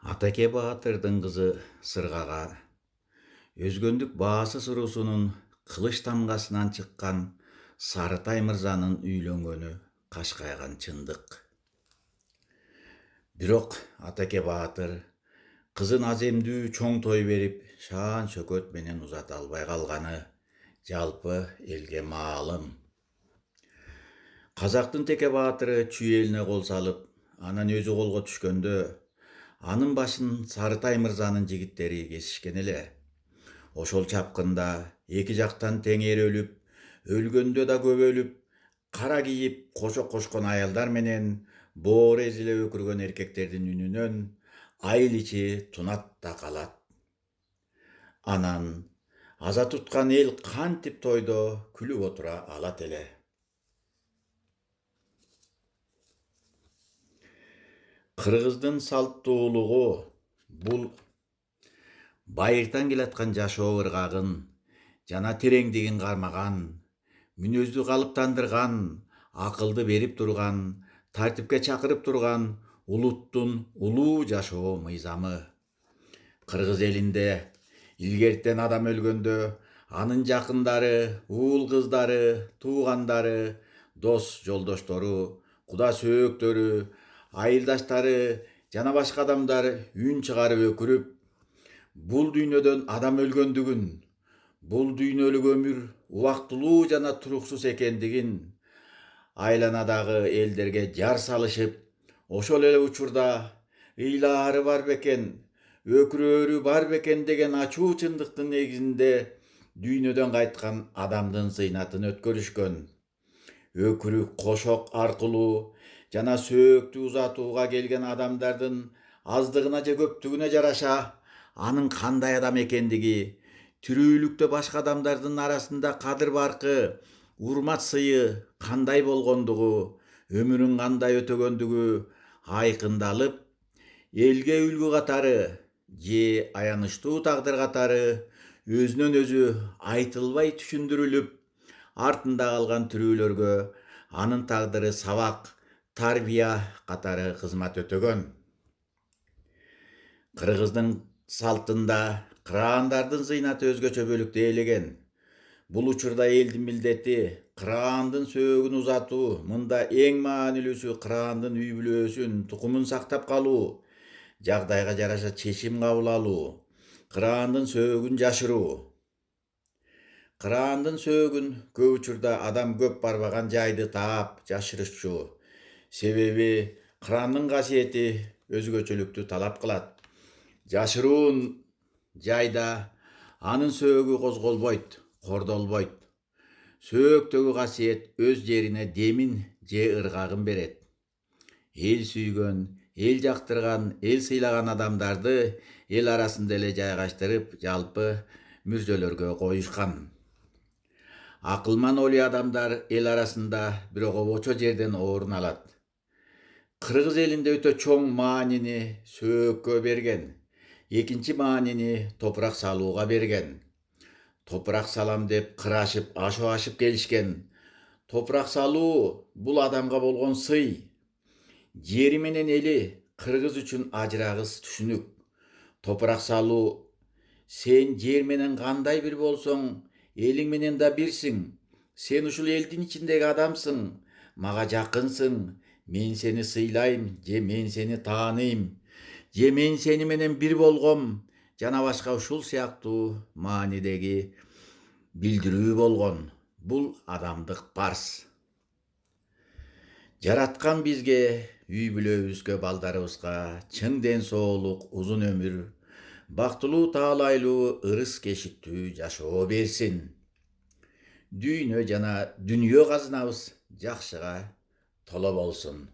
Атаке Баатырдын кызы Сыргага өзгөндүк баасы суруусунун кылыч тамгасынан чыккан Сарытай мырзанын үйлөнгөнү кашкайган чындык. Бирок Атаке Баатыр кызын аземдүү чоң той берип, шаан шөкөт менен узата албай калганы жалпы элге маалым. Казактын Теке Баатыры чүй элине кол салып, анан өзү колго түшкөндө, анын башын Сарытай мырзанын жигиттери кесишкен эле. Ошол чапкында эки жактан тең өлүп, өлгөндө да көбөлүп, кара кийип кошо кошкон аялдар менен боор эзиле өкүргөн эркектердин үнүнөн айыл ичи тунат да калат. Анан аза туткан эл кантип тойдо күлүп отура алат эле. Кыргыздын салттуулугу бул байыртан келаткан жашоо ыргагын жана тереңдигин кармаган, мүнөздү калыптандырган, акылды берип турган, тартипке чакырып турган улуттун улуу жашоо мыйзамы. Кыргыз элинде илгертен адам өлгөндө анын жакындары, уул кыздары, туугандары, дос жолдоштору, куда сөөктөрү, айылдаштары жана башка адамдар үн чыгарып өкүрүп, бул дүйнөдөн адам өлгөндүгүн, бул дүйнөлүк өмүр убактылуу жана туруксуз экендигин айланадагы элдерге жар салышып, ошол эле учурда ыйлаары бар бекен, өкүрөөрү бар бекен деген ачуу чындыктын негизинде дүйнөдөн кайткан адамдын сыйнатын өткөрүшкөн. Өкүрүк кошок аркылуу жана сөөктү узатууга келген адамдардын аздыгына же көптүгүнө жараша анын кандай адам экендиги, тирүүлүктө башка адамдардын арасында кадыр баркы, урмат сыйы кандай болгондугу, өмүрүн кандай өтөгөндүгү айкындалып, элге үлгү катары же аянычтуу тагдыр катары өзүнөн өзү айтылбай түшүндүрүлүп, артында калган тирүүлөргө анын тагдыры сабак, тарбия катары кызмат өтөгөн. Кыргыздын салтында кыраандардын зыйнаты өзгөчө бөлүктээлеген. Бул учурда элдин милдети кыраандын сөөгүн узатуу, мында эң маанилүүсү кыраандын үй бүлөсүн, тукумун сактап калуу, жагдайга жараша чечим кабыл алуу, кыраандын сөөгүн жашыруу. Кыраандын сөөгүн көп учурда адам көп барбаган жайды таап жашырышчу. Себеби кыраандын касиети өзгөчөлүктү талап кылат. Жашыруун жайда анын сөөгү козголбойт, кордолбойт. Сөөктөгү касиет өз жерине демин же ыргагын берет. Эл сүйгөн, эл жактырган, эл сыйлаган адамдарды эл арасында эле жайгаштырып, жалпы мүрзөлөргө коюшкан. Акылман оли адамдар эл арасында бирок обочо жерден орун алат. Кыргыз элинде өтө чоң маанини сөөккө берген, экинчи маанини топурак салууга берген. Топурак салам деп кырашып, ашып келишкен. Топурак салуу бул адамга болгон сый. Жери менен эли кыргыз үчүн ажырагыс түшүнүк. Топурак салуу сен жер менен кандай бир болсоң, элиң менен да бирсиң. Сен ушул элдин ичиндеги адамсың, мага жакынсың, мен сени сыйлайм, же мен сени тааныйм, же мен сени менен бир болгом, жана башка ушул сыяктуу маанидеги билдирүү болгон. Бул адамдык парз. Жараткан бизге, үй бүлөбүзгө, балдарыбызга чың ден соолук, узун өмүр, бактылуу таалайлуу, ырыс кешиктүү жашоо берсин. Дүйнө жана дүнүйө казынабыз жакшыга толо болсун.